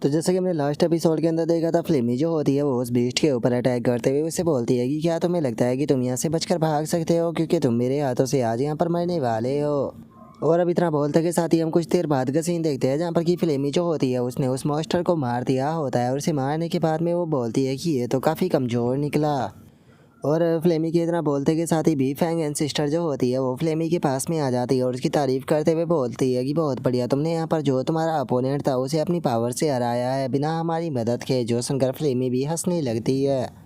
तो जैसे कि हमने लास्ट एपिसोड के अंदर देखा था, फ्लेमी जो होती है वो उस बीस्ट के ऊपर अटैक करते हुए उससे बोलती है कि क्या तुम्हें लगता है कि तुम यहाँ से बचकर भाग सकते हो, क्योंकि तुम मेरे हाथों से आज यहाँ पर मरने वाले हो। और अब इतना बोलते के साथ ही हम कुछ देर बाद का सीन देखते हैं, जहाँ पर कि फ्लेमी जो होती है उसने उस मॉन्स्टर को मार दिया होता है, और उसे मारने के बाद में वो बोलती है कि ये तो काफ़ी कमज़ोर निकला। और फ्लेमी के इतना बोलते के साथ ही बी फैंग एंड सिस्टर जो होती है वो फ्लेमी के पास में आ जाती है और उसकी तारीफ़ करते हुए बोलती है कि बहुत बढ़िया, तुमने यहाँ पर जो तुम्हारा अपोनेंट था उसे अपनी पावर से हराया है बिना हमारी मदद के। जो सुनकर फ्लेमी भी हंसने लगती है।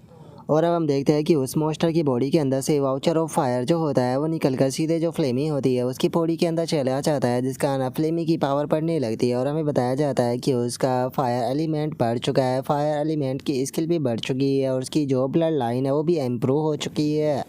और अब हम देखते हैं कि उस मॉन्स्टर की बॉडी के अंदर से वाउचर ऑफ फायर जो होता है वो निकलकर सीधे जो फ्लेमी होती है उसकी बॉडी के अंदर चला जाता है, जिस कारण फ्लेमी की पावर बढ़ने लगती है। और हमें बताया जाता है कि उसका फायर एलिमेंट बढ़ चुका है, फायर एलिमेंट की स्किल भी बढ़ चुकी है और उसकी जो ब्लड लाइन है वो भी इम्प्रूव हो चुकी है।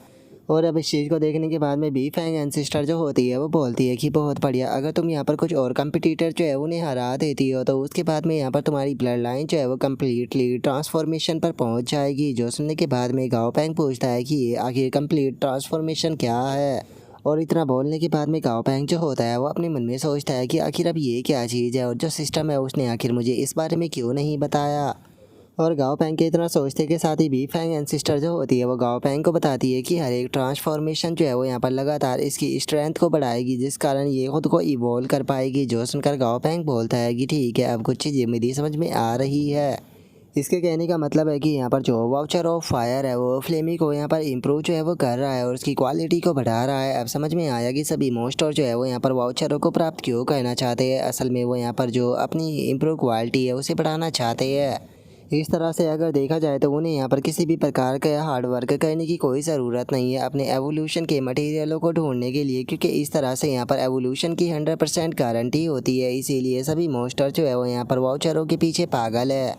और अब इस चीज़ को देखने के बाद में बी फैंग एंड सिस्टर जो होती है वो बोलती है कि बहुत बढ़िया, अगर तुम यहाँ पर कुछ और कंपटीटर जो है उन्हें हरा देती हो तो उसके बाद में यहाँ पर तुम्हारी ब्लड लाइन जो है वो कम्प्लीटली ट्रांसफॉर्मेशन पर पहुँच जाएगी। जो सुनने के बाद में गाओ पैंग पूछता है कि ये आखिर कंप्लीट ट्रांसफॉर्मेशन क्या है। और इतना बोलने के बाद में गाओ पैंग जो होता है वो अपने मन में सोचता है कि आखिर अब ये क्या चीज़ है और जो सिस्टम है उसने आखिर मुझे इस बारे में क्यों नहीं बताया। और गाओ पैंग के इतना सोचते के साथ ही बी फैंग एंड सिस्टर जो होती है वो गाओ पैंग को बताती है कि हर एक ट्रांसफॉर्मेशन जो है वो यहाँ पर लगातार इसकी स्ट्रेंथ को बढ़ाएगी, जिस कारण ये खुद को इवॉल्व कर पाएगी। जो सुनकर गाओ पैंग बोलता है कि ठीक है, अब कुछ चीज़ें मेरी समझ में आ रही है। इसके कहने का मतलब है कि यहाँ पर जो वाउचर ऑफ फायर है वो फ्लेमी को यहाँ पर इम्प्रूव जो है वो कर रहा है और उसकी क्वालिटी को बढ़ा रहा है। अब समझ में आया कि सभी मॉन्स्टर जो है वो यहाँ पर वाउचरों को प्राप्त क्यों करना चाहते हैं। असल में वो यहाँ पर जो अपनी इम्प्रूव क्वालिटी है उसे बढ़ाना चाहते हैं। इस तरह से अगर देखा जाए तो उन्हें यहाँ पर किसी भी प्रकार का हार्ड वर्क करने की कोई ज़रूरत नहीं है अपने एवोल्यूशन के मटेरियलों को ढूंढने के लिए, क्योंकि इस तरह से यहाँ पर एवोल्यूशन की 100% गारंटी होती है। इसीलिए सभी मॉन्स्टर जो है वो यहाँ पर वाउचरों के पीछे पागल है।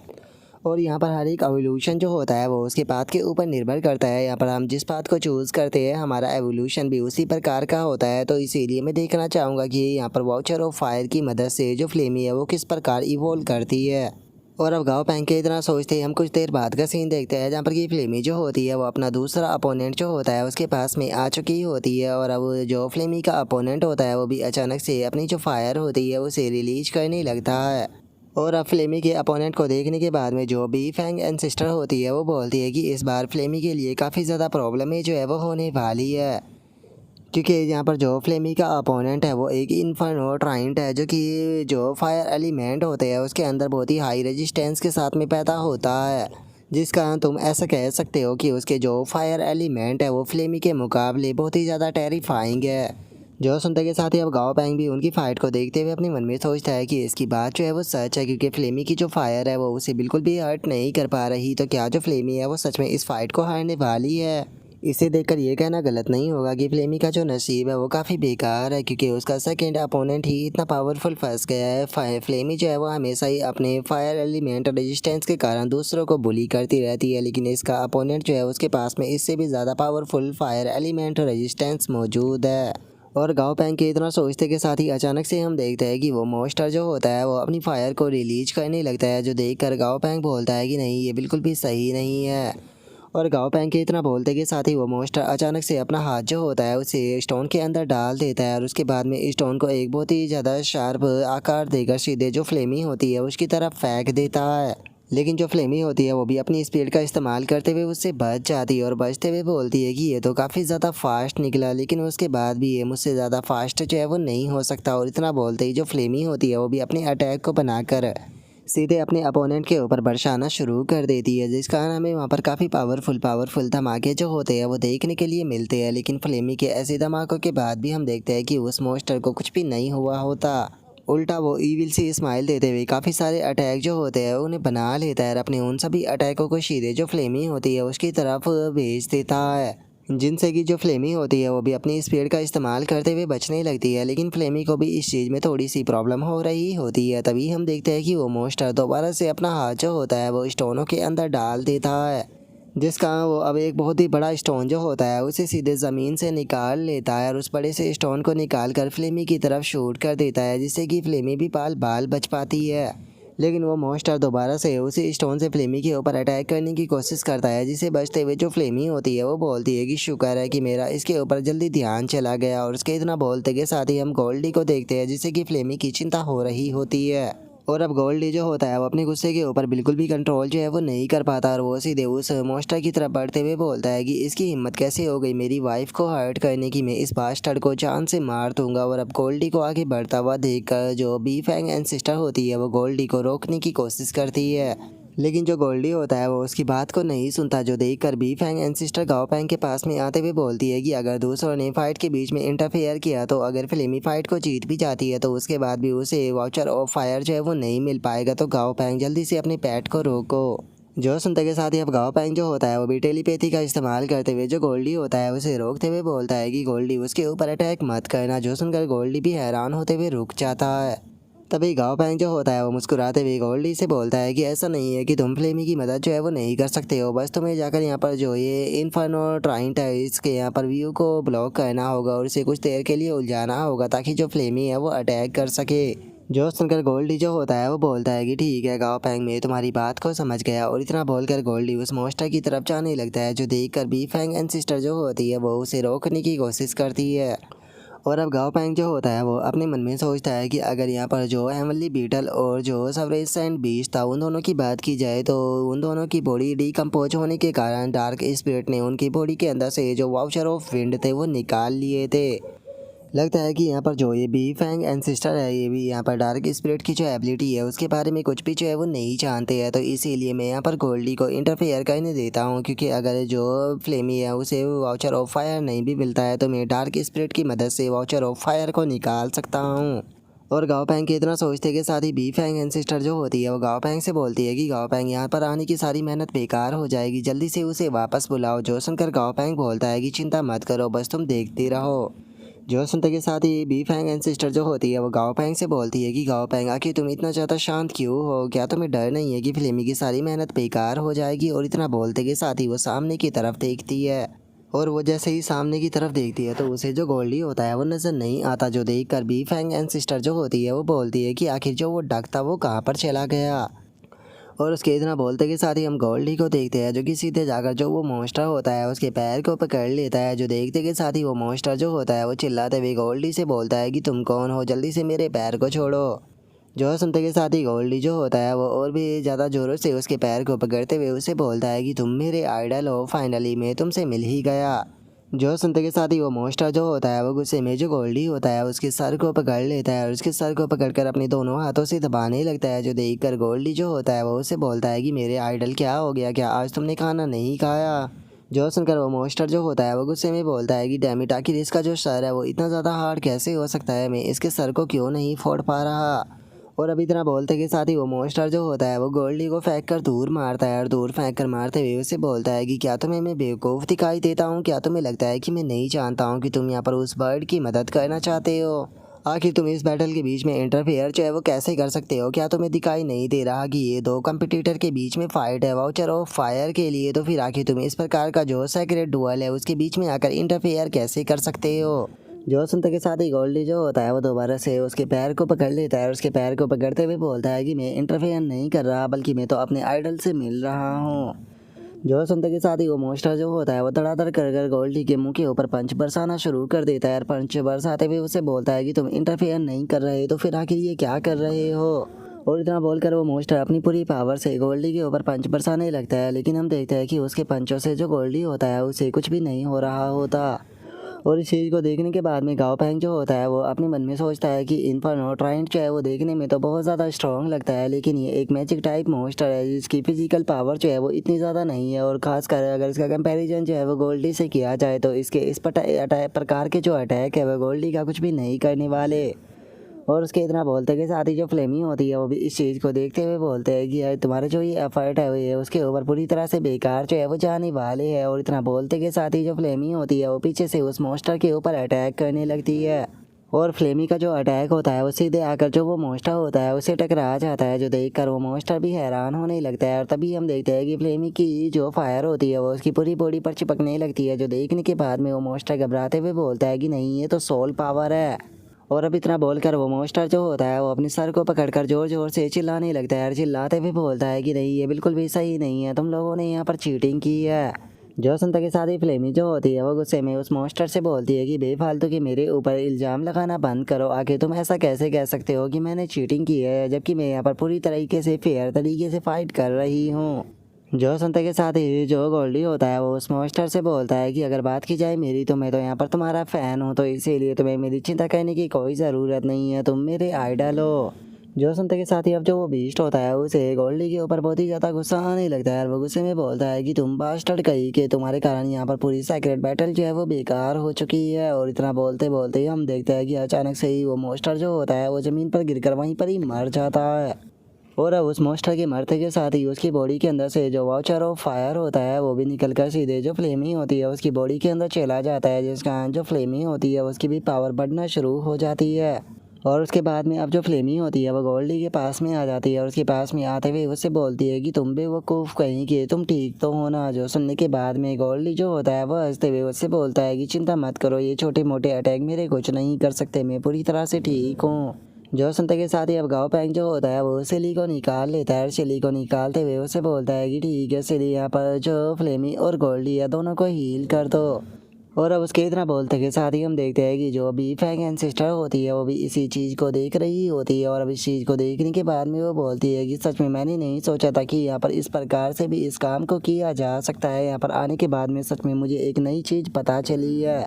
और यहाँ पर हर एक एवोल्यूशन जो होता है वो उसके पाथ के ऊपर निर्भर करता है। यहाँ पर हम जिस पाथ को चूज़ करते हैं हमारा एवोल्यूशन भी उसी प्रकार का होता है। तो इसीलिए मैं देखना चाहूँगा कि यहाँ पर वाउचर ऑफ फायर की मदद से जो फ्लेमी है वो किस प्रकार इवोल्व करती है। और अब गाँव पैंग के इतना सोचते ही हम कुछ देर बाद का सीन देखते हैं, जहाँ पर कि फ्लेमी जो होती है वो अपना दूसरा अपोनेंट जो होता है उसके पास में आ चुकी होती है। और अब जो फ्लेमी का अपोनेंट होता है वो भी अचानक से अपनी जो फायर होती है उसे रिलीज करने लगता है। और अब फ्लेमी के अपोनेंट को देखने के बाद में जो बी फैंग एंड सिस्टर होती है वो बोलती है कि इस बार फ्लेमी के लिए काफ़ी ज़्यादा प्रॉब्लम जो है वो होने वाली है, क्योंकि यहाँ पर जो फ्लेमी का अपोनेंट है वो एक इन्फर्नो ट्राइंट है, जो कि जो फायर एलिमेंट होते हैं उसके अंदर बहुत ही हाई रेजिस्टेंस के साथ में पैदा होता है, जिस कारण तुम ऐसा कह सकते हो कि उसके जो फायर एलिमेंट है वो फ्लेमी के मुकाबले बहुत ही ज़्यादा टेरिफाइंग है। जो सुनते के साथ ही अब गाओ पैंग भी उनकी फाइट को देखते हुए अपने मन में सोचता है कि इसकी बात जो है वो सच है, क्योंकि फ्लेमी की जो फायर है वो उसे बिल्कुल भी हर्ट नहीं कर पा रही। तो क्या जो फ्लेमी है वो सच में इस फाइट को हारने वाली है। इसे देखकर ये कहना गलत नहीं होगा कि फ्लेमी का जो नसीब है वो काफ़ी बेकार है, क्योंकि उसका सेकंड अपोनेंट ही इतना पावरफुल फंस गया है। फ्लेमी जो है वो हमेशा ही अपने फायर एलिमेंट रेजिस्टेंस के कारण दूसरों को बुली करती रहती है, लेकिन इसका अपोनेंट जो है उसके पास में इससे भी ज़्यादा पावरफुल फायर एलिमेंट रेजिस्टेंस मौजूद है। और गाँव पैंग के इतना सोचते के साथ ही अचानक से हम देखते हैं कि वो मॉन्स्टर जो होता है वो अपनी फायर को रिलीज करने लगता है, जो देखकर गाँव पैंग बोलता है कि नहीं, ये बिल्कुल भी सही नहीं है। और गाँव पैंग के इतना बोलते के साथ ही वो मॉन्स्टर अचानक से अपना हाथ जो होता है उसे स्टोन के अंदर डाल देता है और उसके बाद में स्टोन को एक बहुत ही ज़्यादा शार्प आकार देकर सीधे जो फ्लेमी होती है उसकी तरफ फेंक देता है। लेकिन जो फ्लेमी होती है वो भी अपनी स्पीड का इस्तेमाल करते हुए उससे बच जाती है और बचते हुए बोलती है कि ये तो काफ़ी ज़्यादा फास्ट निकला, लेकिन उसके बाद भी ये मुझसे ज़्यादा फास्ट जो है वो नहीं हो सकता। और इतना बोलते ही जो फ्लेमी होती है वो भी अपने अटैक को बनाकर सीधे अपने अपोनेंट के ऊपर बरसाना शुरू कर देती है, जिस कारण हमें वहाँ पर काफ़ी पावरफुल धमाके जो होते हैं वो देखने के लिए मिलते हैं। लेकिन फ्लेमी के ऐसे धमाकों के बाद भी हम देखते हैं कि उस मॉन्स्टर को कुछ भी नहीं हुआ होता। उल्टा वो ईविल सी स्माइल देते हुए काफ़ी सारे अटैक जो होते हैं उन्हें बना लेता है और अपने उन सभी अटैकों को सीधे जो फ्लेमी होती है उसकी तरफ भेज देता है, जिनसे कि जो फ्लेमी होती है वो भी अपनी स्पीड का इस्तेमाल करते हुए बचने लगती है। लेकिन फ्लेमी को भी इस चीज़ में थोड़ी सी प्रॉब्लम हो रही होती है। तभी हम देखते हैं कि वो मॉन्स्टर दोबारा से अपना हाथ जो होता है वो स्टोनों के अंदर डाल देता है, जिस कारण वो अब एक बहुत ही बड़ा स्टोन जो होता है उसे सीधे ज़मीन से निकाल लेता है और उस बड़े से स्टोन को निकाल कर फ्लेमी की तरफ शूट कर देता है, जिससे कि फ्लेमी भी बाल बाल बच पाती है। लेकिन वो मॉन्स्टर दोबारा से उसी स्टोन से फ्लेमी के ऊपर अटैक करने की कोशिश करता है, जिसे बचते हुए जो फ्लेमी होती है वो बोलती है कि शुक्र है कि मेरा इसके ऊपर जल्दी ध्यान चला गया। और उसके इतना बोलते के साथ ही हम गोल्डी को देखते हैं, जिससे कि फ्लेमी की चिंता हो रही होती है। और अब गोल्डी जो होता है वो अपने गुस्से के ऊपर बिल्कुल भी कंट्रोल जो है वो नहीं कर पाता और वो सीधे उस मॉन्स्टर की तरफ बढ़ते हुए बोलता है कि इसकी हिम्मत कैसे हो गई मेरी वाइफ को हर्ट करने की, मैं इस बास्टर्ड को जान से मार दूंगा। और अब गोल्डी को आगे बढ़ता हुआ देखकर जो बी फैंग एंसेस्टर होती है वो गोल्डी को रोकने की कोशिश करती है, लेकिन जो गोल्डी होता है वो उसकी बात को नहीं सुनता। जो देखकर बी फैंग एंसेस्टर गाओ पैंग के पास में आते हुए बोलती है कि अगर दूसरों ने फाइट के बीच में इंटरफेयर किया तो अगर फ्लेमी फाइट को जीत भी जाती है तो उसके बाद भी उसे वाउचर ऑफ फायर जो है वो नहीं मिल पाएगा। तो गाओ पैंग जल्दी से अपने पैट को रोको। जो सुनते के साथ ही अब गाओ पैंग जो होता है वो भी टेलीपैथी का इस्तेमाल करते हुए जो गोल्डी होता है उसे रोकते हुए बोलता है कि गोल्डी उसके ऊपर अटैक मत करना। जो सुनकर गोल्डी भी हैरान होते हुए रुक जाता है। तभी गाओ पैंग जो होता है वो मुस्कुराते हुए गोल्डी से बोलता है कि ऐसा नहीं है कि तुम फ्लेमी की मदद जो है वो नहीं कर सकते हो, बस तुम्हें जाकर यहाँ पर जो ये इन्फर्नो ट्राइंट है इसके यहाँ पर व्यू को ब्लॉक करना होगा और इसे कुछ देर के लिए उलझाना होगा ताकि जो फ्लेमी है वो अटैक कर सके। जो सुनकर गोल्डी जो होता है वो बोलता है कि ठीक है गाओ पैंग, मैं तुम्हारी बात को समझ गया। और इतना बोलकर गोल्डी उस मॉन्स्टर की तरफ जाने लगता है। जो देखकर बी फैंग एंसेस्टर जो होती है वो उसे रोकने की कोशिश करती है। और अब गाओ पैंग जो होता है वो अपने मन में सोचता है कि अगर यहाँ पर जो हेवनली बीटल और जो सवरेसेंट बीस्ट था उन दोनों की बात की जाए तो उन दोनों की बॉडी डिकम्पोज होने के कारण डार्क स्पिरिट ने उनकी बॉडी के अंदर से जो वाउचर ऑफ विंड थे वो निकाल लिए थे। लगता है कि यहाँ पर जो ये बी फैंग एंसेस्टर है ये भी यहाँ पर डार्क स्पिरिट की जो एबिलिटी है उसके बारे में कुछ भी जो है वो नहीं जानते हैं। तो इसीलिए मैं यहाँ पर गोल्डी को इंटरफेयर करने देता हूँ, क्योंकि अगर जो फ्लेमी है उसे वाउचर ऑफ फायर नहीं भी मिलता है तो मैं डार्क स्पिरिट की मदद से वाउचर ऑफ फायर को निकाल सकता हूँ। और गाओ पैंग के इतना सोचते के साथ ही बी फैंग एंसेस्टर जो होती है वो गाओ पैंग से बोलती है कि गाओ पैंग यहाँ पर आने की सारी मेहनत बेकार हो जाएगी, जल्दी से उसे वापस बुलाओ। जो सुनकर गाओ पैंग बोलता है कि चिंता मत करो, बस तुम देखते रहो। जो सुनते के साथ ही बी फैंग एंसेस्टर जो होती है वो गाओ पैंग से बोलती है कि गाओ पैंग आखिर तुम इतना ज़्यादा शांत क्यों हो, क्या तुम्हें डर नहीं है कि फ्लेमी की सारी मेहनत बेकार हो जाएगी। और इतना बोलते के साथ ही वो सामने की तरफ देखती है और वो जैसे ही सामने की तरफ देखती है तो उसे जो गोल्डी होता है वो नज़र नहीं आता। जो देखकर बी फैंग एंसेस्टर जो होती है वो बोलती है कि आखिर जो वो डक था वो कहाँ पर चला गया। और उसके इतना बोलते के साथ ही हम गोल्डी को देखते हैं जो कि सीधे जाकर जो वो मॉन्स्टर होता है उसके पैर को पकड़ लेता है। जो देखते के साथ ही वो मॉन्स्टर जो होता है वो चिल्लाते हुए गोल्डी से बोलता है कि तुम कौन हो, जल्दी से मेरे पैर को छोड़ो। जो सुनते के साथ ही गोल्डी जो होता है वो और भी ज़्यादा ज़ोरों से उसके पैर को पकड़ते हुए उसे बोलता है कि तुम मेरे आइडल हो, फाइनली मैं तुमसे मिल ही गया। जो सुनते के साथ ही वो मॉन्स्टर जो होता है वो गुस्से में जो गोल्डी होता है उसके सर को पकड़ लेता है और उसके सर को पकड़कर अपने दोनों हाथों से दबाने लगता है। जो देखकर गोल्डी जो होता है वो उसे बोलता है कि मेरे आइडल क्या हो गया, क्या आज तुमने खाना नहीं खाया। जो सुनकर वो मॉन्स्टर जो होता है वो गुस्से में बोलता है कि डैम इट, आखिर इसका जो सर है वो इतना ज़्यादा हार्ड कैसे हो सकता है, मैं इसके सर को क्यों नहीं फोड़ पा रहा। और अभी इतना बोलते के साथ ही वो मॉन्स्टर जो होता है वो गोल्डी को फेंक कर दूर मारता है और दूर फेंक कर मारते हुए उसे बोलता है कि क्या तुम्हें मैं बेवकूफ़ दिखाई देता हूँ, क्या तुम्हें लगता है कि मैं नहीं जानता हूँ कि तुम यहाँ पर उस बर्ड की मदद करना चाहते हो। आखिर तुम इस बैटल के बीच में इंटरफेयर जो है वो कैसे कर सकते हो, क्या तुम्हें दिखाई नहीं दे रहा कि ये दो कंपटीटर के बीच में फाइट है वाउचर ऑफ फायर के लिए। तो फिर आखिर तुम इस प्रकार का जो सेक्रेट डुअल है उसके बीच में आकर इंटरफेयर कैसे कर सकते हो। जो सुनते के साथ ही गोल्डी जो होता है वो दोबारा से उसके पैर को पकड़ लेता है और उसके पैर को पकड़ते हुए बोलता है कि मैं इंटरफेयर नहीं कर रहा बल्कि मैं तो अपने आइडल से मिल रहा हूँ। जो सुनते के साथ ही वो मॉन्स्टर जो होता है वो धड़ाधड़ कर कर गोल्डी के मुंह के ऊपर पंच बरसाना शुरू कर देता है और पंच बरसाते हुए उसे बोलता है कि तुम इंटरफेयर नहीं कर रहे तो फिर आखिर ये क्या कर रहे हो। और इतना बोलकर वो मॉन्स्टर अपनी पूरी पावर से गोल्डी के ऊपर पंच बरसाने लगता है, लेकिन हम देखते हैं कि उसके पंचों से जो गोल्डी होता है उसे कुछ भी नहीं हो रहा होता। और इस चीज़ को देखने के बाद में गाओ पैंग जो होता है वो अपने मन में सोचता है कि इन्फर्नो ट्राइंट जो है वो देखने में तो बहुत ज़्यादा स्ट्रॉन्ग लगता है, लेकिन ये एक मैजिक टाइप मॉन्स्टर है जिसकी फिजिकल पावर जो है वो इतनी ज़्यादा नहीं है। और खासकर अगर इसका कंपैरिजन जो है वो गोल्डी से किया जाए तो इसके इस प्रकार के जो अटैक है वो गोल्डी का कुछ भी नहीं करने वाले। और उसके इतना बोलते के साथ ही जो फ्लेमी होती है वो भी इस चीज़ को देखते हुए बोलते हैं कि यार तुम्हारे जो ये एफर्ट है वो ये उसके ऊपर पूरी तरह से बेकार जो है वो जाने वाले हैं। और इतना बोलते के साथ ही जो फ्लेमी होती है वो पीछे से उस मॉन्स्टर के ऊपर अटैक करने लगती है और फ्लेमी का जो अटैक होता है वो सीधे आकर जो वो मॉन्स्टर होता है उसे टकरा जाता है। जो देखकर वो मॉन्स्टर भी हैरान होने लगता है और तभी हम देखते हैं कि फ्लेमी की जो फायर होती है वो उसकी पूरी बॉडी पर चिपकने लगती है। जो देखने के बाद में वो मॉन्स्टर घबराते हुए बोलता है कि नहीं ये तो सोल पावर है। और अब इतना बोलकर वो मॉन्स्टर जो होता है वो अपने सर को पकड़कर जोर जोर से चिल्लाने लगता है और चिल्लाते हुए बोलता है कि नहीं ये बिल्कुल भी सही नहीं है, तुम लोगों ने यहाँ पर चीटिंग की है। जो सुनते के साथ ही फ्लेमी जो होती है वो गुस्से में उस मॉन्स्टर से बोलती है कि बेफालतू की मेरे ऊपर इल्ज़ाम लगाना बंद करो। आखिर तुम ऐसा कैसे कह सकते हो कि मैंने चीटिंग की है, जबकि मैं यहाँ पर पूरी तरीके से फेयर तरीके से फ़ाइट कर रही हूँ। जो सुनते के साथ ही जो गोल्डी होता है वो उस मॉन्स्टर से बोलता है कि अगर बात की जाए मेरी, तो मैं तो यहाँ पर तुम्हारा फ़ैन हूँ, तो इसीलिए तुम्हें मेरी चिंता करने की कोई ज़रूरत नहीं है, तुम मेरे आइडल हो। जो सुनते के साथ ही अब जो वो बीस्ट होता है उसे गोल्डी के ऊपर बहुत ही ज़्यादा गुस्सा आने लगता है और वो गुस्से में बोलता है कि तुम बास्टर्ड कहीं के तुम्हारे कारण यहाँ पर पूरी सीक्रेट बैटल जो है वो बेकार हो चुकी है। और इतना बोलते बोलते ही हम देखते हैं कि अचानक से ही वो मॉन्स्टर जो होता है वो ज़मीन पर गिरकर वहीं पर ही मर जाता है। और अब उस मॉन्स्टर के मरते के साथ ही उसकी बॉडी के अंदर से जो वाउचर ऑफ फायर होता है वो भी निकल कर सीधे जो फ्लेमी होती है उसकी बॉडी के अंदर चला जाता है, जिसका जो फ्लेमी होती है उसकी भी पावर बढ़ना शुरू हो जाती है। और उसके बाद में अब जो फ्लेमी होती है वो गोल्डी के पास में आ जाती है और उसके पास में आते हुए उससे बोलती है कि तुम बेवकूफ़ कहीं कि तुम ठीक तो हो ना। जो सुनने के बाद में गोल्डी जो होता है वह हंसते हुए उससे बोलता है कि चिंता मत करो, ये छोटे मोटे अटैक मेरे कुछ नहीं कर सकते, मैं पूरी तरह से ठीक हूँ। जो सुनते के साथ ही अब गाँव पैंग जो होता है वो सिली को निकाल लेता है। सिली को निकालते हुए उससे बोलता है कि ठीक है सिली, यहाँ पर जो फ्लेमी और गोल्डी है दोनों को हील कर दो। और अब उसके इतना बोलते के साथ ही हम देखते हैं कि जो बी फैंग एंसेस्टर होती है वो भी इसी चीज़ को देख रही होती है। और अब इस चीज़ को देखने के बाद में वो बोलती है कि सच में मैंने नहीं सोचा था कि यहाँ पर इस प्रकार से भी इस काम को किया जा सकता है। यहाँ पर आने के बाद में सच में मुझे एक नई चीज़ पता चली है।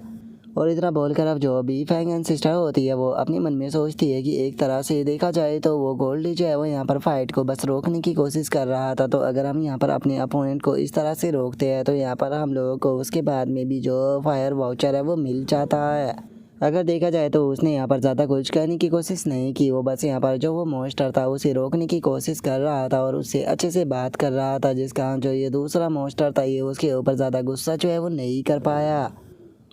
और इतना बोलकर अब जो बी फैंग एंसेस्टर होती है वो अपने मन में सोचती है कि एक तरह से देखा जाए तो वो गोल्डी जो है वो यहाँ पर फाइट को बस रोकने की कोशिश कर रहा था, तो अगर हम यहाँ पर अपने अपोनेंट को इस तरह से रोकते हैं तो यहाँ पर हम लोगों को उसके बाद में भी जो फायर वाउचर है वो मिल जाता है। अगर देखा जाए तो उसने यहाँ पर ज़्यादा कुछ करने की कोशिश नहीं की, वो बस यहाँ पर जो वो मॉन्स्टर था उसे रोकने की कोशिश कर रहा था और उससे अच्छे से बात कर रहा था, जिसका जो ये दूसरा मॉन्स्टर था ये उसके ऊपर ज़्यादा गुस्सा जो है वो नहीं कर पाया।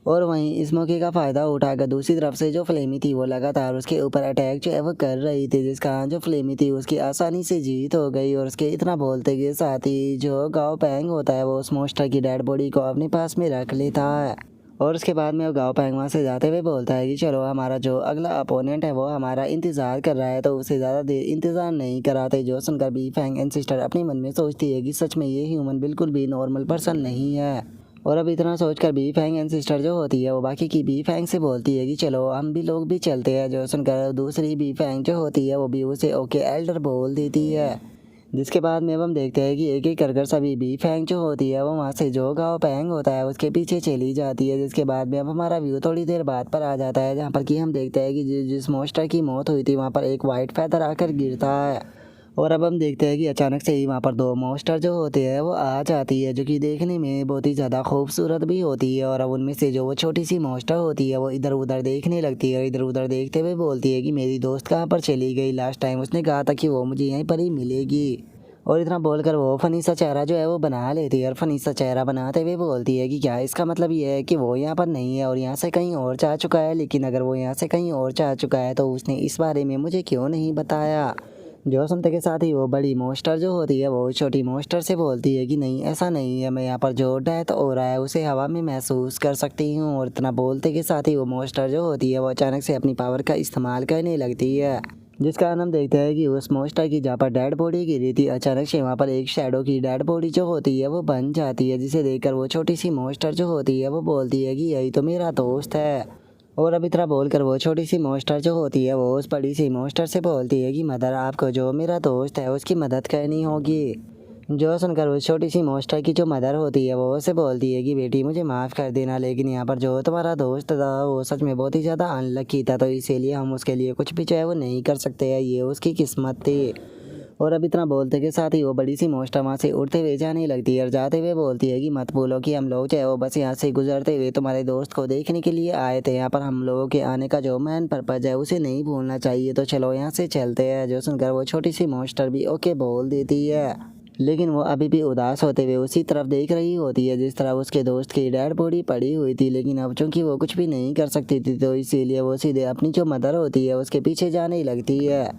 और वहीं इस मौके का फ़ायदा उठाकर दूसरी तरफ से जो फ्लेमी थी वो लगातार उसके ऊपर अटैक जो है वो कर रही थी, जिसका जो फ्लेमी थी उसकी आसानी से जीत हो गई। और उसके इतना बोलते के साथ ही जो गाओ पैंग होता है वो उस मॉन्स्टर की डेड बॉडी को अपने पास में रख लेता है। और उसके बाद में वो गाओ पैंग वहाँ से जाते हुए बोलता है कि चलो हमारा जो अगला अपोनेंट है वो हमारा इंतज़ार कर रहा है, तो उसे ज़्यादा देर इंतज़ार नहीं कराते। जो सुनकर बी फैंग एंड सिस्टर अपने मन में सोचती है कि सच में ये ह्यूमन बिल्कुल भी नॉर्मल पर्सन नहीं है। और अब इतना सोचकर बी फैंग एंड सिस्टर जो होती है वो बाकी की बी फैंग से बोलती है कि चलो हम भी लोग भी चलते हैं। जो सुनकर दूसरी बी फैंग जो होती है वो भी उसे ओके एल्डर बोल देती है। जिसके बाद में अब हम देखते हैं कि एक एक कर सभी बी फैंग जो होती है वो वहाँ से जो गाँव पैंग होता है उसके पीछे चली जाती है। जिसके बाद में अब हमारा व्यू थोड़ी देर बाद पर आ जाता है, जहाँ पर कि हम देखते हैं कि जिस मॉन्स्टर की मौत हुई थी वहाँ पर एक वाइट फैदर आकर गिरता है। और अब हम देखते हैं कि अचानक से ही वहाँ पर दो मॉन्स्टर जो होते हैं वो आ जाती है, जो कि देखने में बहुत ही ज़्यादा खूबसूरत भी होती है। और अब उनमें से जो वो छोटी सी मॉन्स्टर होती है वो इधर उधर देखने लगती है और इधर उधर देखते हुए बोलती है कि मेरी दोस्त कहाँ पर चली गई, लास्ट टाइम उसने कहा था कि वो मुझे यहीं पर ही मिलेगी। और इतना बोलकर वो फनी सा चेहरा जो है वो बना लेती है और फनी सा चेहरा बनाते हुए बोलती है कि क्या इसका मतलब ये है कि वो यहाँ पर नहीं है और यहाँ से कहीं और जा चुका है, लेकिन अगर वो यहाँ से कहीं और जा चुका है तो उसने इस बारे में मुझे क्यों नहीं बताया। जो सुनते के साथ ही वो बड़ी मॉन्स्टर जो होती है वो छोटी मॉन्स्टर से बोलती है कि नहीं ऐसा नहीं है, मैं यहाँ पर जो डेथ हो रहा है उसे हवा में महसूस कर सकती हूँ। और इतना बोलते के साथ ही वो मॉन्स्टर जो होती है वो अचानक से अपनी पावर का इस्तेमाल करने लगती है, जिस कारण हम देखते हैं कि उस मॉन्स्टर की जहाँ पर डेड बॉडी गिरी थी अचानक से वहाँ पर एक शैडो की डेड बॉडी जो होती है वो बन जाती है, जिसे देखकर वो छोटी सी मॉन्स्टर जो होती है वो बोलती है कि यही तो मेरा दोस्त है। और अब इतना बोलकर वो छोटी सी मॉन्स्टर जो होती है वो उस बड़ी सी मॉन्स्टर से बोलती है कि मदर आपको जो मेरा दोस्त है उसकी मदद करनी होगी। जो सुनकर उस छोटी सी मॉन्स्टर की जो मदर होती है वो उसे बोलती है कि बेटी मुझे माफ़ कर देना, लेकिन यहाँ पर जो तुम्हारा दोस्त था वो सच में बहुत ही ज़्यादा अनलकी था, तो इसीलिए हम उसके लिए कुछ भी चाहे वो नहीं कर सकते हैं, ये उसकी किस्मत थी। और अब इतना बोलते के साथ ही वो बड़ी सी मॉन्स्टर वहाँ से उड़ते हुए जाने लगती है और जाते हुए बोलती है कि मत बोलो कि हम लोग चाहे वो बस यहाँ से गुजरते हुए तुम्हारे दोस्त को देखने के लिए आए थे, यहाँ पर हम लोगों के आने का जो मेन पर्पज़ है उसे नहीं भूलना चाहिए, तो चलो यहाँ से चलते हैं। जो सुनकर वो छोटी सी मॉन्स्टर भी ओके बोल देती है, लेकिन वो अभी भी उदास होते हुए उसी तरफ देख रही होती है जिस तरह उसके दोस्त की डेड बॉडी पड़ी हुई थी। लेकिन अब चूंकि वो कुछ भी नहीं कर सकती थी तो इसीलिए वो सीधे अपनी जो मदर होती है उसके पीछे जाने लगती है।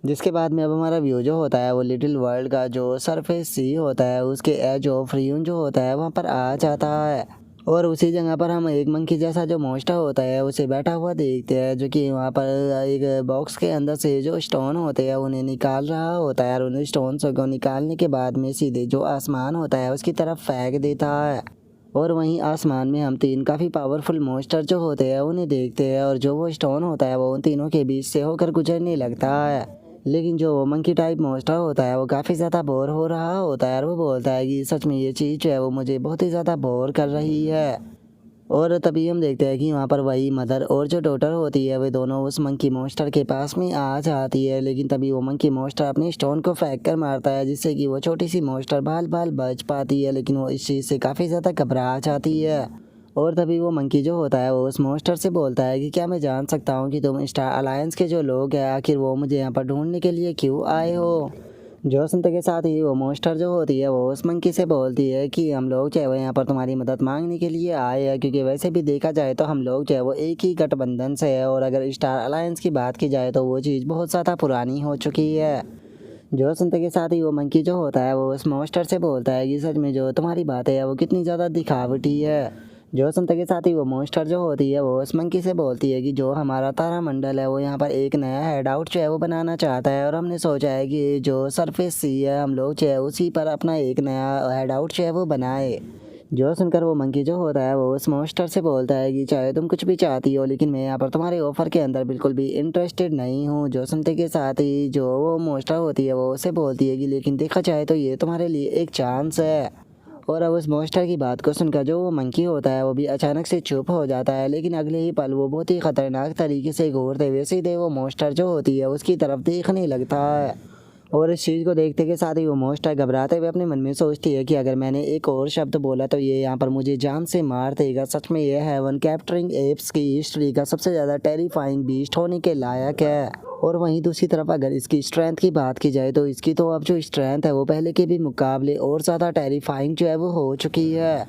जिसके बाद में अब हमारा व्यू जो होता है वो लिटिल वर्ल्ड का जो सरफेस सी होता है उसके एज ऑफ रियून जो होता है वहाँ पर आ जाता है। और उसी जगह पर हम एक मंकी जैसा जो मॉन्स्टर होता है उसे बैठा हुआ देखते हैं, जो कि वहाँ पर एक बॉक्स के अंदर से जो स्टोन होते हैं उन्हें निकाल रहा होता है और उन स्टोन्स को निकालने के बाद में सीधे जो आसमान होता है उसकी तरफ फेंक देता है। और वहीं आसमान में हम तीन काफ़ी पावरफुल मॉन्स्टर जो होते हैं उन्हें देखते हैं और जो वो स्टोन होता है वो उन तीनों के बीच से होकर गुजरने लगता है। लेकिन जो वो मंकी टाइप मॉन्स्टर होता है वो काफ़ी ज़्यादा बोर हो रहा होता है और वो बोलता है कि सच में ये चीज़ जो है वो मुझे बहुत ही ज़्यादा बोर कर रही है। और तभी हम देखते हैं कि वहाँ पर वही मदर और जो डॉटर होती है वे दोनों उस मंकी मॉन्स्टर के पास में आ जाती है। लेकिन तभी वो मंकी मॉन्स्टर अपने स्टोन को फेंक कर मारता है जिससे कि वो छोटी सी मॉन्स्टर बाल बाल बच पाती है, लेकिन वो इस चीज़ से काफ़ी ज़्यादा घबरा जाती है। और तभी वो मंकी जो होता है वो उस मॉन्स्टर से बोलता है कि क्या मैं जान सकता हूँ कि तुम स्टार अलायंस के जो लोग हैं आखिर वो मुझे यहाँ पर ढूंढने के लिए क्यों आए हो। जो सुनते के साथ ही वो मॉन्स्टर जो होती है वो उस मंकी से बोलती है कि हम लोग जो है वो यहाँ पर तुम्हारी मदद मांगने के लिए आए हैं, क्योंकि वैसे भी देखा जाए तो हम लोग जो है वो एक ही गठबंधन से है और अगर स्टार अलायंस की बात की जाए तो वो चीज़ बहुत ज़्यादा पुरानी हो चुकी है। जो सुनते के साथ ही वो मंकी जो होता है वो उस मॉन्स्टर से बोलता है कि सच में जो तुम्हारी बातें है वो कितनी ज़्यादा दिखावटी है। जो सुनते के साथ ही वो मॉन्स्टर जो होती है वो उस मंकी से बोलती है कि जो हमारा तारामंडल है वो यहाँ पर एक नया हेड आउट जो है वो बनाना चाहता है और हमने सोचा है कि जो सरफेस सी है हम लोग जो है उसी पर अपना एक नया हेड आउट जो है वो बनाए। जो सुनकर वो मंकी जो होता है वो उस मॉन्स्टर से बोलता है कि चाहे तुम कुछ भी चाहती हो लेकिन मैं यहाँ पर तुम्हारे ऑफर के अंदर बिल्कुल भी इंटरेस्टेड नहीं हूँ। जो सुनते के साथ ही जो वो मॉन्स्टर होती है वो उसे बोलती है कि लेकिन देखा जाए तो ये तुम्हारे लिए एक चांस है। और अब उस मॉन्स्टर की बात को सुनकर जो वो मंकी होता है वो भी अचानक से चुप हो जाता है, लेकिन अगले ही पल वो बहुत ही खतरनाक तरीके से घूरते हुए सीधे वो मॉन्स्टर जो होती है उसकी तरफ देखने लगता है। और इस चीज़ को देखते के साथ ही वो मॉन्स्टर घबराते हुए अपने मन में सोचती है कि अगर मैंने एक और शब्द बोला तो ये यहाँ पर मुझे जान से मार देगा। सच में ये हेवन कैप्चरिंग एप्स की हिस्ट्री का सबसे ज़्यादा टेरिफाइंग बीस्ट होने के लायक है। और वहीं दूसरी तरफ अगर इसकी स्ट्रेंथ की बात की जाए तो इसकी तो अब जो स्ट्रेंथ है वो पहले के भी मुकाबले और ज़्यादा टेरिफाइंग जो है वो हो चुकी है।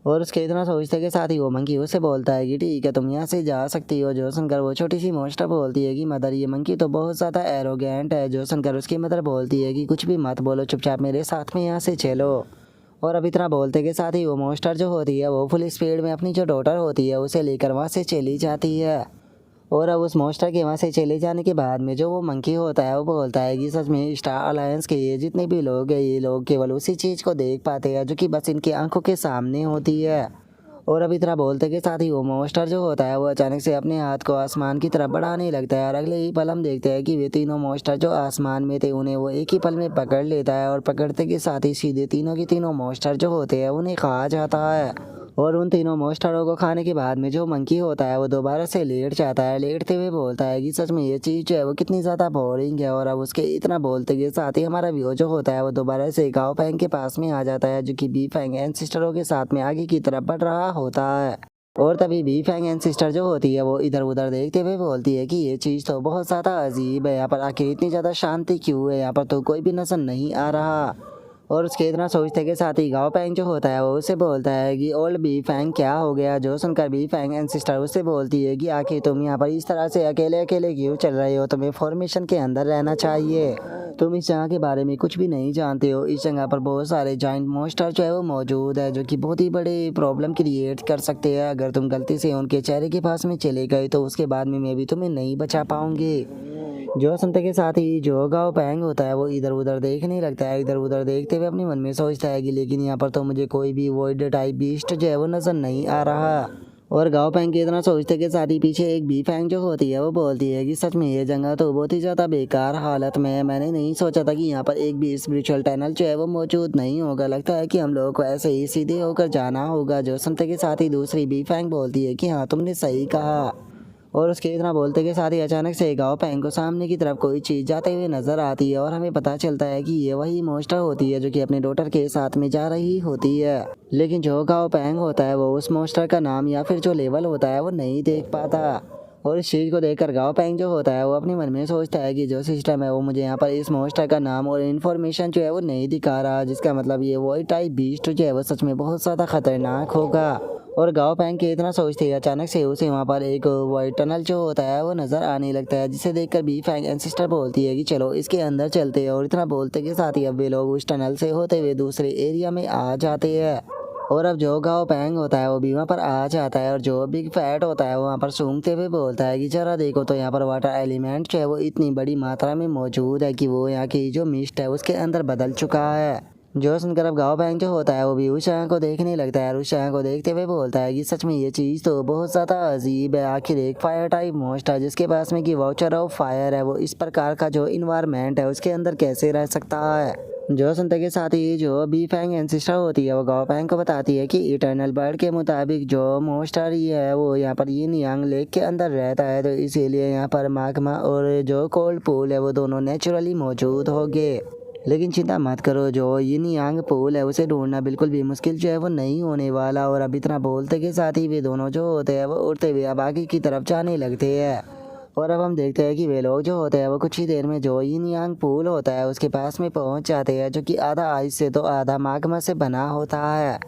और उसके इतना सोचते के साथ ही वो मंकी उससे बोलता है कि ठीक है तुम यहाँ से जा सकती हो। जो सुनकर वो छोटी सी मॉन्स्टर बोलती है कि मदर ये मंकी तो बहुत ज़्यादा एरोगेंट है। जो सुनकर उसकी मदर बोलती है कि कुछ भी मत बोलो, चुपचाप मेरे साथ में यहाँ से चलो। और अब इतना बोलते के साथ ही वो मॉन्स्टर जो होती है वो फुल स्पीड में अपनी जो डॉटर होती है उसे लेकर वहाँ से चली जाती है। और अब उस मॉन्स्टर के वहाँ से चले जाने के बाद में जो वो मंकी होता है वो बोलता है कि सच में स्टार अलायंस के ये जितने भी लोग हैं ये लोग केवल उसी चीज़ को देख पाते हैं जो कि बस इनकी आंखों के सामने होती है। और अब इतना बोलते के साथ ही वो मॉन्स्टर जो होता है वो अचानक से अपने हाथ को आसमान की तरफ बढ़ाने लगता है और अगले ही पल हम देखते हैं कि वे तीनों मॉन्स्टर जो आसमान में थे उन्हें वो एक ही पल में पकड़ लेता है और पकड़ते के साथ ही सीधे तीनों के तीनों मॉन्स्टर जो होते हैं उन्हें खा जाता है। और उन तीनों मॉन्स्टरों को खाने के बाद में जो मंकी होता है वो दोबारा से लेट जाता है। लेटते हुए बोलता है कि सच में ये चीज़ जो है वो कितनी ज़्यादा बोरिंग है। और अब उसके इतना बोलते के साथ ही हमारा व्यू जो होता है वो दोबारा से गाओ फैंग के पास में आ जाता है जो कि बी फैंग एंसेस्टरों के साथ में आगे की तरफ बढ़ रहा होता है। और तभी बी फैंग एंसेस्टर जो होती है वो इधर उधर देखते हुए बोलती है कि ये चीज़ तो बहुत ज़्यादा अजीब है, यहाँ पर आखिर इतनी ज़्यादा शांति क्यों है, यहाँ पर तो कोई भी नजर नहीं आ रहा। और उसके इतना सोचते के साथ ही गाओ पैंग जो होता है वो उससे बोलता है कि ओल्ड बी फैंग क्या हो गया। जो सुनकर बी फैंग एंड सिस्टर उससे बोलती है कि आखिर तुम यहाँ पर इस तरह से अकेले अकेले क्यों चल रहे हो, तुम्हें फॉर्मेशन के अंदर रहना चाहिए। तुम इस जगह के बारे में कुछ भी नहीं जानते हो। इस जगह पर बहुत सारे जाइंट मॉन्स्टर जो है वो मौजूद है जो कि बहुत ही बड़े प्रॉब्लम क्रिएट कर सकते हैं। अगर तुम गलती से उनके चेहरे के पास में चले गए तो उसके बाद में मैं भी तुम्हें नहीं बचा पाऊंगी। जो सुनते के साथ ही जो गाओ पैंग होता है वो इधर उधर देखने लगता है। इधर उधर देखते हुए अपने मन में सोचता है कि लेकिन यहाँ पर तो मुझे कोई भी वॉइड टाइप बीस्ट जो है वो नजर नहीं आ रहा। और गाओ पैंग के इतना सोचते के साथ ही पीछे एक बी फैंग जो होती है वो बोलती है कि सच में ये जगह तो बहुत ही ज़्यादा बेकार हालत में है। मैंने नहीं सोचा था कि यहाँ पर एक भी स्पिरिचुअल टनल जो है वो मौजूद नहीं होगा। लगता है कि हम लोगों को ऐसे ही सीधे होकर जाना होगा। जो सुनते के साथ ही दूसरी बी फैंग बोलती है कि हाँ तुमने सही कहा। और उसके इतना बोलते के साथ ही अचानक से गाओ पैंग को सामने की तरफ कोई चीज़ जाते हुए नजर आती है और हमें पता चलता है कि ये वही मॉन्स्टर होती है जो कि अपने डॉटर के साथ में जा रही होती है। लेकिन जो गाओ पैंग होता है वो उस मॉन्स्टर का नाम या फिर जो लेवल होता है वो नहीं देख पाता। और इस चीज़ को देखकर गाओ पैंग जो होता है वो अपने मन में सोचता है कि जो सिस्टम है वो मुझे यहाँ पर इस मॉन्स्टर का नाम और इन्फॉर्मेशन जो है वो नहीं दिखा रहा, जिसका मतलब ये वही टाइप बीस्ट जो है वो सच में बहुत ज़्यादा खतरनाक होगा। और गांव पैंग के इतना सोचते ही अचानक से उसे वहाँ पर एक वाइट टनल जो होता है वो नज़र आने लगता है, जिसे देखकर बी फैंग एंसेस्टर बोलती है कि चलो इसके अंदर चलते हैं। और इतना बोलते के साथ ही अब वे लोग उस टनल से होते हुए दूसरे एरिया में आ जाते हैं। और अब जो गांव पैंग होता है वो भी वहाँ पर आ जाता है और जो बिग फैट होता है वो वहाँ पर सूंघते हुए बोलता है कि जरा देखो तो यहाँ पर वाटर एलिमेंट जो है वो इतनी बड़ी मात्रा में मौजूद है कि वो यहाँ की जो मिस्ट है उसके अंदर बदल चुका है। जो सुनकर अब गाओ पैंग जो होता है वो भी उस शाह को देखने लगता है और उस शाह को देखते हुए बोलता है कि सच में ये चीज़ तो बहुत ज़्यादा अजीब है। आखिर एक फायर टाइप मोस्टर जिसके पास में कि वाउचर ऑफ फायर है, वो इस प्रकार का जो इन्वायरमेंट है उसके अंदर कैसे रह सकता है। जो सुनते के साथ ही जो बी फैंग एंसिस्टर होती है वो गाओ पैंग को बताती है कि इटर्नल बर्ड के मुताबिक जो मोस्टर ही है वो यहाँ पर यिन यांग लेक के अंदर रहता है, तो इसीलिए यहाँ पर मागमा और जो कोल्ड पूल है वो दोनों नेचुरली मौजूद होंगे। लेकिन चिंता मत करो, जो यिन यांग पूल है उसे ढूंढना बिल्कुल भी मुश्किल जो है वो नहीं होने वाला। और अब इतना बोलते के साथ ही वे दोनों जो होते हैं वो उड़ते हुए अब आगे की तरफ जाने लगते हैं। और अब हम देखते हैं कि वे लोग जो होते हैं वो कुछ ही देर में जो यिन यांग पूल होता है उसके पास में पहुंच जाते हैं, जो कि आधा आइस से तो आधा मागमा से बना होता है।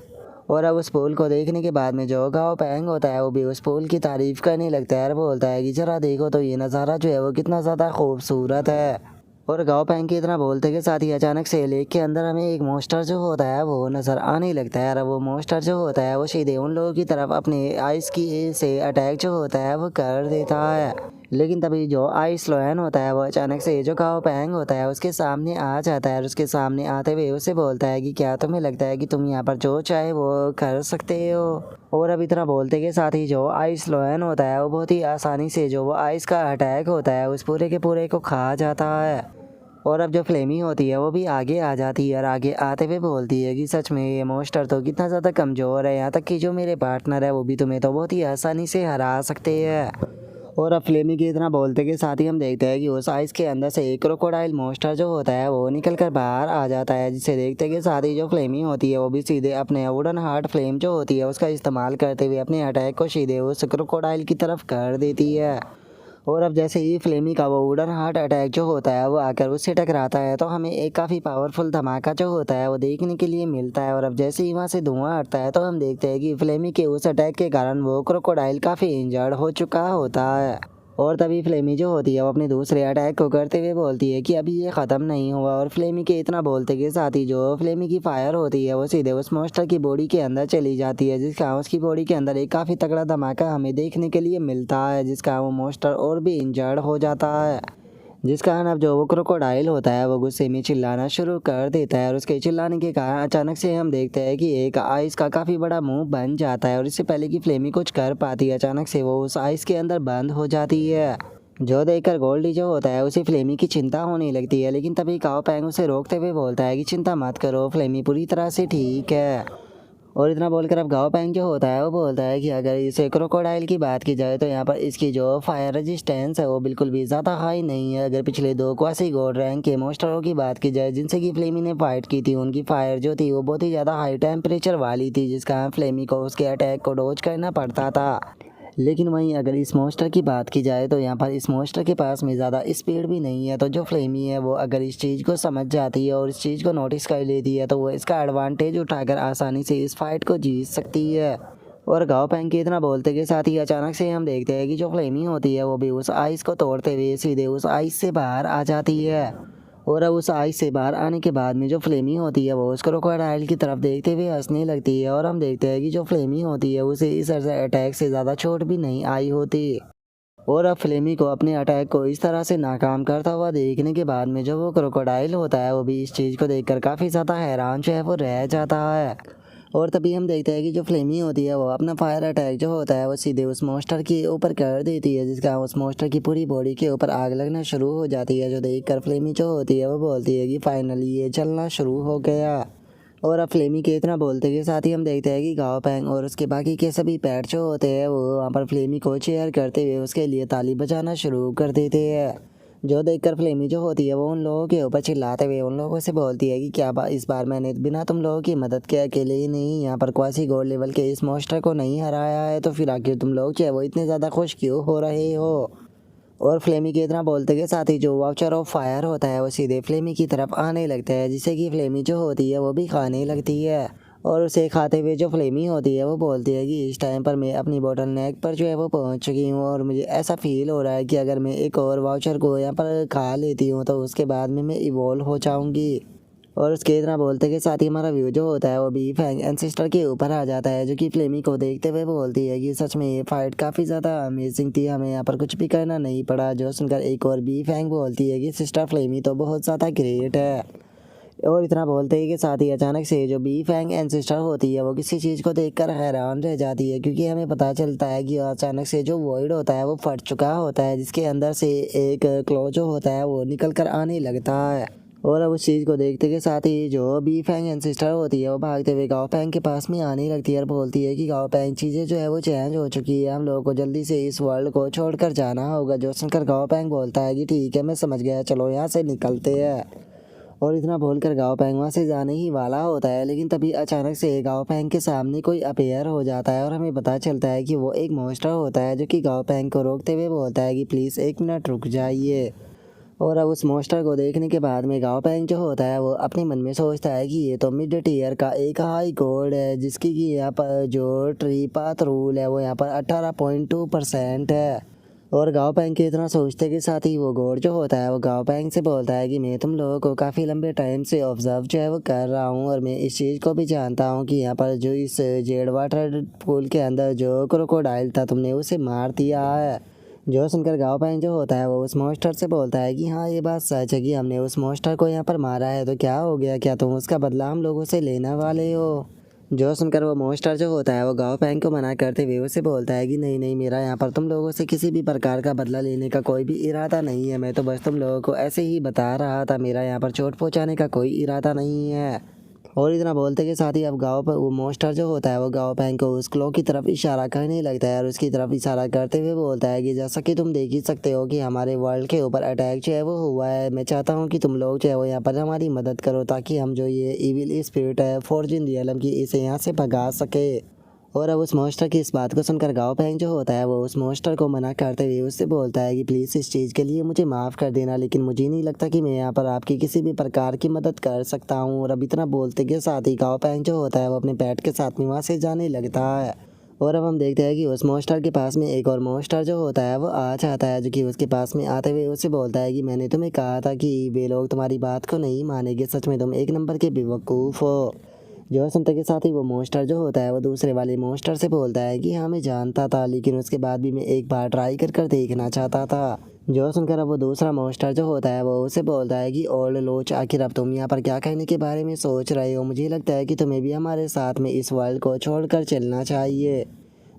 और अब उस पूल को देखने के बाद में जो गाओ पैंग होता है वो भी उस पूल की तारीफ करने लगता है और बोलता है कि जरा देखो तो ये नज़ारा जो है वो कितना ज़्यादा खूबसूरत है। और गाँव पैंग के इतना बोलते के साथ ही अचानक से लेक के अंदर हमें एक मोस्टर जो होता है वो नज़र आने लगता है। और वो मोस्टर जो होता है वो सीधे उन लोगों की तरफ अपने आइस की से अटैक जो होता है वो कर देता है। लेकिन तभी जो आइस लोयन होता है वो अचानक से जो गाँव पैंग होता है उसके सामने आ जाता है और उसके सामने आते हुए उसे बोलता है कि क्या तुम्हें लगता है कि तुम यहाँ पर जो चाहे वो कर सकते हो। और अब इतना बोलते के साथ ही जो आइस लोयन होता है वो बहुत ही आसानी से जो वो आइस का अटैक होता है उस पूरे के पूरे को खा जाता है। और अब जो फ्लेमी होती है वो भी आगे आ जाती है और आगे आते हुए बोलती है कि सच में ये मोस्टर तो कितना ज़्यादा कमज़ोर है, यहाँ तक कि जो मेरे पार्टनर है वो भी तुम्हें तो बहुत ही आसानी से हरा सकते हैं। और अब फ्लेमी के इतना बोलते के साथ ही हम देखते हैं कि उस आइस के अंदर से एक क्रोकोडाइल मोस्टर जो होता है वो निकल कर बाहर आ जाता है, जिसे देखते के साथ ही जो फ्लेमी होती है वो भी सीधे अपने वुडन हार्ट फ्लेम जो होती है उसका इस्तेमाल करते हुए अपने अटैक को सीधे उस क्रोकोडाइल की तरफ कर देती है। और अब जैसे ही फ्लेमी का वो वुडन हार्ट अटैक जो होता है वो आकर उससे टकराता है तो हमें एक काफ़ी पावरफुल धमाका जो होता है वो देखने के लिए मिलता है। और अब जैसे ही वहाँ से धुआं हटता है तो हम देखते हैं कि फ्लेमी के उस अटैक के कारण वो क्रोकोडाइल काफ़ी इंजर्ड हो चुका होता है। और तभी फ्लेमी जो होती है वो अपने दूसरे अटैक को करते हुए बोलती है कि अभी ये ख़त्म नहीं हुआ। और फ्लेमी के इतना बोलते के साथ ही जो फ्लेमी की फायर होती है वो सीधे उस मोस्टर की बॉडी के अंदर चली जाती है, जिसका उसकी बॉडी के अंदर एक काफ़ी तगड़ा धमाका हमें देखने के लिए मिलता है, जिसका वो मोस्टर और भी इंजर्ड हो जाता है। जिस कारण अब जो वो क्रोकोडाइल होता है वो गुस्से में चिल्लाना शुरू कर देता है और उसके चिल्लाने के कारण अचानक से हम देखते हैं कि एक आइस का काफ़ी बड़ा मुंह बन जाता है। और इससे पहले कि फ्लेमी कुछ कर पाती है अचानक से वो उस आइस के अंदर बंद हो जाती है। जो देखकर गोल्डी जो होता है उसे फ्लेमी की चिंता होने लगती है, लेकिन तभी काओ पैंग उसे रोकते हुए बोलता है कि चिंता मत करो, फ्लेमी पूरी तरह से ठीक है। और इतना बोलकर अब गाओ पैंग जो होता है वो बोलता है कि अगर इसे क्रोकोडाइल की बात की जाए तो यहाँ पर इसकी जो फायर रेजिस्टेंस है वो बिल्कुल भी ज़्यादा हाई नहीं है। अगर पिछले दो क्वासी गोल्ड रैंक के मोस्टरों की बात की जाए जिनसे कि फ्लेमी ने फाइट की थी, उनकी फायर जो थी वो बहुत ही ज़्यादा हाई टेम्परेचर वाली थी, जिसका फ्लेमी को उसके अटैक को डोज करना पड़ता था। लेकिन वहीं अगर इस मोस्टर की बात की जाए तो यहाँ पर इस मोस्टर के पास में ज़्यादा स्पीड भी नहीं है। तो जो फ्लेमी है वो अगर इस चीज़ को समझ जाती है और इस चीज़ को नोटिस कर लेती है तो वो इसका एडवांटेज उठाकर आसानी से इस फाइट को जीत सकती है। और गाँव पैंग के इतना बोलते के साथ ही अचानक से हम देखते हैं कि जो फ्लेमी होती है वो भी उस आइस को तोड़ते हुए सीधे उस आइस से बाहर आ जाती है। और अब उस आइस से बाहर आने के बाद में जो फ्लेमी होती है वो उस क्रोकोडाइल की तरफ देखते हुए हंसने लगती है। और हम देखते हैं कि जो फ्लेमी होती है उसे इस अटैक से ज़्यादा चोट भी नहीं आई होती। और अब फ्लेमी को अपने अटैक को इस तरह से नाकाम करता हुआ देखने के बाद में जो वो क्रोकोडाइल होता है वो भी इस चीज़ को देखकर काफ़ी ज़्यादा हैरान जो है वो रह जाता है। और तभी हम देखते हैं कि जो फ्लेमी होती है वो अपना फायर अटैक जो होता है वो सीधे उस मोस्टर के ऊपर कर देती है, जिसका उस मोस्टर की पूरी बॉडी के ऊपर आग लगना शुरू हो जाती है। जो देखकर फ्लेमी जो होती है वो बोलती है कि फाइनली ये चलना शुरू हो गया। और अब फ्लेमी के इतना बोलते के साथ ही हम देखते हैं कि गाओ पैंग और उसके बाकी के सभी पेट जो होते हैं वो वहाँ पर फ्लेमी को चेयर करते हुए उसके लिए ताली बजाना शुरू कर देते हैं। जो देखकर फ्लेमी जो होती है वो उन लोगों के ऊपर चिल्लाते हुए उन लोगों से बोलती है कि क्या इस बार मैंने बिना तुम लोगों की मदद के अकेले ही नहीं यहाँ पर क्वासी गोल्ड लेवल के इस मोस्टर को नहीं हराया है, तो फिर आखिर तुम लोग जो है वो इतने ज़्यादा खुश क्यों हो रहे हो। और फ्लेमी के इतना बोलते के साथ ही जो वाउचर ऑफ फायर होता है वो सीधे फ्लेमी की तरफ आने लगता है, जिससे कि फ्लेमी जो होती है वो भी खाने लगती है। और उसे खाते हुए जो फ्लेमी होती है वो बोलती है कि इस टाइम पर मैं अपनी बॉटल नेक पर जो है वो पहुंच चुकी हूँ और मुझे ऐसा फील हो रहा है कि अगर मैं एक और वाउचर को यहाँ पर खा लेती हूँ तो उसके बाद में मैं इवॉल्व हो जाऊँगी। और उसके इतना बोलते के साथ ही हमारा व्यू जो होता है वो बी फैंग एंसेस्टर के ऊपर आ जाता है, जो कि फ्लेमी को देखते हुए बोलती है कि सच में ये फाइट काफ़ी ज़्यादा अमेजिंग थी, हमें यहाँ पर कुछ भी करना नहीं पड़ा। जो सुनकर एक और बी फैंग बोलती है कि सिस्टर फ्लेमी तो बहुत ज़्यादा ग्रेट है। और इतना बोलते ही के साथ ही अचानक से जो बी फैंग एंसेस्टर होती है वो किसी चीज़ को देखकर हैरान रह जाती है, क्योंकि हमें पता चलता है कि अचानक से जो वॉइड होता है वो फट चुका होता है, जिसके अंदर से एक क्लो जो होता है वो निकल कर आने लगता है। और अब उस चीज़ को देखते के साथ ही जो बी फैंग एंसेस्टर होती है वो भागते हुए गाओ पैंग के पास में आने लगती है और बोलती है कि गाओ पैंग, चीज़ें जो है वो चेंज हो चुकी है, हम लोगों को जल्दी से इस वर्ल्ड को छोड़कर जाना होगा। जो सुनकर गाओ पैंग बोलता है कि ठीक है, मैं समझ गया, चलो यहाँ से निकलते हैं। और इतना बोलकर गाओ पैंग वहाँ से जाने ही वाला होता है, लेकिन तभी अचानक से गाओ पैंग के सामने कोई अपेयर हो जाता है और हमें पता चलता है कि वो एक मॉन्स्टर होता है, जो कि गाओ पैंग को रोकते हुए बोलता है कि प्लीज़ 1 मिनट रुक जाइए। और अब उस मॉन्स्टर को देखने के बाद में गाओ पैंग जो होता है वो अपने मन में सोचता है कि ये तो मिड टीयर का एक हाई कोड है, जिसकी कि यहाँ पर जो ट्री पाथ रूल है वो यहाँ पर 18.2% है। और गाओ पैंग के इतना सोचते के साथ ही वो गोड जो होता है वो गाओ पैंग से बोलता है कि मैं तुम लोगों को काफ़ी लंबे टाइम से ऑब्जर्व जो है वो कर रहा हूँ, और मैं इस चीज़ को भी जानता हूँ कि यहाँ पर जो इस जेड वाटर पूल के अंदर जो क्रोकोडाइल था तुमने उसे मार दिया है। जो सुनकर गाओ पैंग जो होता है वो उस मॉन्स्टर से बोलता है कि हाँ, ये बात सच है कि हमने उस मॉन्स्टर को यहाँ पर मारा है, तो क्या हो गया, क्या तुम उसका बदला हम लोगों से लेने वाले हो। जो सुनकर वो मॉन्स्टर जो होता है वो गाओ पैंग को मना करते हुए उसे बोलता है कि नहीं नहीं, मेरा यहाँ पर तुम लोगों से किसी भी प्रकार का बदला लेने का कोई भी इरादा नहीं है, मैं तो बस तुम लोगों को ऐसे ही बता रहा था, मेरा यहाँ पर चोट पहुँचाने का कोई इरादा नहीं है। और इतना बोलते के साथ ही अब गाँव पर वो मॉन्स्टर जो होता है वो गाँव पैंग को उस क्लो की तरफ इशारा करने लगता है और उसकी तरफ इशारा करते हुए बोलता है कि जैसा कि तुम देख ही सकते हो कि हमारे वर्ल्ड के ऊपर अटैक जो है वो हुआ है, मैं चाहता हूँ कि तुम लोग जो है वो यहाँ पर हमारी मदद करो, ताकि हम जो ये इविल स्पिरिट है फॉर्जिन रियलम की इसे यहाँ से भगा सके। और अब उस मॉन्स्टर की इस बात को सुनकर गाओ पैंग जो होता है वो उस मॉन्स्टर को मना करते हुए उससे बोलता है कि प्लीज़ इस चीज़ के लिए मुझे माफ़ कर देना, लेकिन मुझे नहीं लगता कि मैं यहाँ पर आपकी किसी भी प्रकार की मदद कर सकता हूँ। और अब इतना बोलते के साथ ही गाओ पैंग जो होता है वो अपने पेट के साथ में वहाँ से जाने लगता है। और अब हम देखते हैं कि उस मॉन्स्टर के पास में एक और मॉन्स्टर जो होता है वो आ जाता है, जो कि उसके पास में आते हुए उससे बोलता है कि मैंने तुम्हें कहा था कि वे लोग तुम्हारी बात को नहीं मानेंगे, सच में तुम एक नंबर के बेवकूफ़ हो। जो सुनते के साथ ही वो मॉन्स्टर जो होता है वो दूसरे वाले मॉन्स्टर से बोलता है कि हाँ, मैं जानता था, लेकिन उसके बाद भी मैं एक बार ट्राई कर देखना चाहता था। जो सुनकर अब वो दूसरा मॉन्स्टर जो होता है वो उसे बोलता है कि ओल्ड लोच, आखिर अब तुम यहाँ पर क्या कहने के बारे में सोच रहे हो, मुझे लगता है कि तुम्हें भी हमारे साथ में इस वर्ल्ड को छोड़कर चलना चाहिए।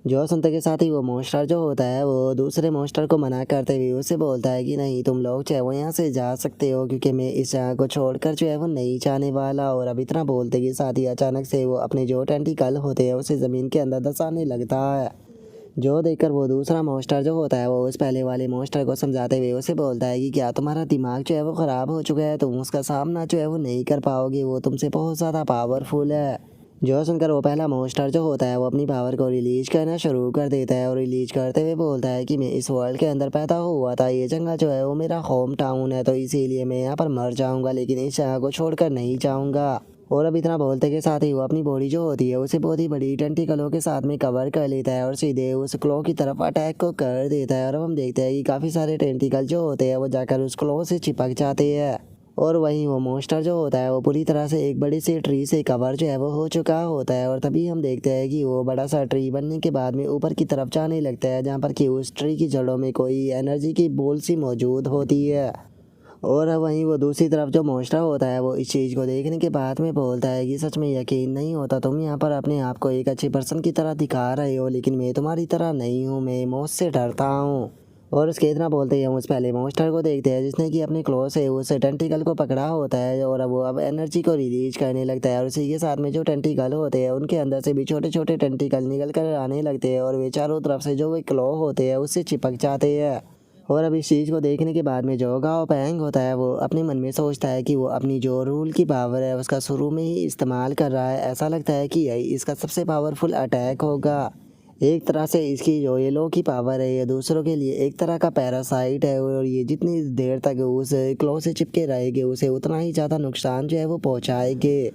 जो सुनते के साथ ही वो मॉन्स्टर जो होता है वो दूसरे मॉन्स्टर को मना करते हुए उसे बोलता है कि नहीं, तुम लोग चाहे वो यहाँ से जा सकते हो, क्योंकि मैं इस जगह को छोड़कर जो है वो नहीं जाने वाला। और अब इतना बोलते के साथ ही अचानक से वो अपने जो टेंटिकल होते हैं उसे ज़मीन के अंदर धंसाने लगता है। जो देखकर वो दूसरा मॉन्स्टर जो होता है वो उस पहले वाले मॉन्स्टर को समझाते हुए उसे बोलता है कि क्या तुम्हारा दिमाग जो है वो ख़राब हो चुका है, तुम उसका सामना जो है वो नहीं कर पाओगे, वो तुमसे बहुत ज़्यादा पावरफुल है। जो सुनकर वो पहला मॉन्स्टर जो होता है वो अपनी पावर को रिलीज करना शुरू कर देता है और रिलीज करते हुए बोलता है कि मैं इस वर्ल्ड के अंदर पैदा हुआ था, ये जगह जो है वो मेरा होम टाउन है, तो इसीलिए मैं यहाँ पर मर जाऊँगा, लेकिन इस जगह को छोड़कर नहीं जाऊँगा। और अब इतना बोलते के साथ ही वो अपनी बॉडी जो होती है उसे बहुत ही बड़ी टेंटिकलों के साथ में कवर कर लेता है और सीधे उस क्लो की तरफ अटैक को कर देता है। और अब हम देखते हैं कि काफ़ी सारे टेंटिकल जो होते हैं वो जाकर उस क्लो से चिपक जाते हैं। और वहीं वो मॉन्स्टर जो होता है वो पूरी तरह से एक बड़ी सी ट्री से कवर जो है वो हो चुका होता है। और तभी हम देखते हैं कि वो बड़ा सा ट्री बनने के बाद में ऊपर की तरफ जाने लगता है, जहाँ पर कि उस ट्री की जड़ों में कोई एनर्जी की बॉल सी मौजूद होती है। और वहीं वो दूसरी तरफ जो मॉन्स्टर होता है वो इस चीज़ को देखने के बाद में बोलता है कि सच में यकीन नहीं होता, तुम यहाँ पर अपने आप को एक अच्छे पर्सन की तरह दिखा रहे हो, लेकिन मैं तुम्हारी तरह नहीं हूँ, मैं मौत से डरता हूँ। और उसके इतना बोलते ही हम उस पहले मॉन्स्टर को देखते हैं जिसने कि अपने क्लो से उस टेंटिकल को पकड़ा होता है और अब वो अब एनर्जी को रिलीज करने लगता है। और उसी के साथ में जो टेंटिकल होते हैं उनके अंदर से भी छोटे छोटे टेंटिकल निकल कर आने लगते हैं और वे चारों तरफ से जो वे क्लो होते हैं उससे चिपक जाते हैं। और अब इस चीज़ को देखने के बाद में जो गाओ पैंग होता है वो अपने मन में सोचता है कि वो अपनी जो रूल की पावर है उसका शुरू में ही इस्तेमाल कर रहा है, ऐसा लगता है कि यही इसका सबसे पावरफुल अटैक होगा। एक तरह से इसकी जो ये लो की पावर है ये दूसरों के लिए एक तरह का पैरासाइट है, और ये जितनी देर तक उस क्लो से चिपके रहेंगे उसे उतना ही ज़्यादा नुकसान जो है वो पहुँचाएंगे।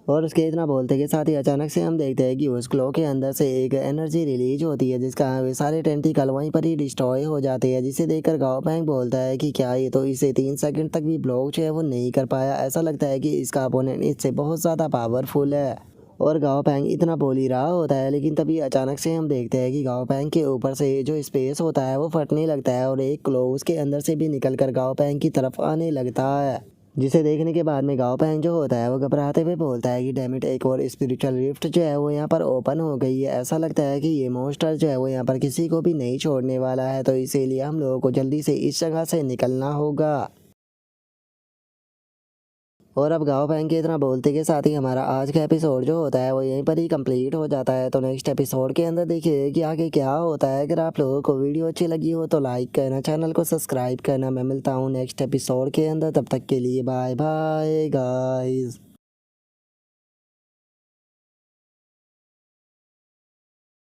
और उसके इतना बोलते के साथ ही अचानक से हम देखते हैं कि उस क्लो के अंदर से एक एनर्जी रिलीज होती है, जिसका वे सारे टेंटिकल वहीं पर ही डिस्ट्रॉय हो जाते हैं, जिसे देखकर गाओ पैंग बोलता है कि क्या ये तो इसे 3 सेकंड तक भी ब्लॉक जो है वो नहीं कर पाया, ऐसा लगता है कि इसका अपोनेंट इससे बहुत ज़्यादा पावरफुल है। और गाओ पैंग इतना बोल ही रहा होता है, लेकिन तभी अचानक से हम देखते हैं कि गाओ पैंग के ऊपर से जो स्पेस होता है वो फटने लगता है और एक क्लो उसके अंदर से भी निकल कर गाओ पैंग की तरफ आने लगता है। जिसे देखने के बाद में गाओ पैंग जो होता है वो घबराते हुए बोलता है कि डैमिट एक और स्पिरिचुअल रिफ्ट जो है वो यहाँ पर ओपन हो गई है। ऐसा लगता है कि ये मॉन्स्टर जो है वो यहाँ पर किसी को भी नहीं छोड़ने वाला है, तो इसीलिए हम लोगों को जल्दी से इस जगह से निकलना होगा। और अब गाँव पैंग के इतना बोलते के साथ ही हमारा आज का एपिसोड जो होता है वो यहीं पर ही कंप्लीट हो जाता है। तो नेक्स्ट एपिसोड के अंदर देखिए कि आगे क्या होता है। अगर आप लोगों को वीडियो अच्छी लगी हो तो लाइक करना, चैनल को सब्सक्राइब करना। मैं मिलता हूँ नेक्स्ट एपिसोड के अंदर, तब तक के लिए बाय बाय गाइस।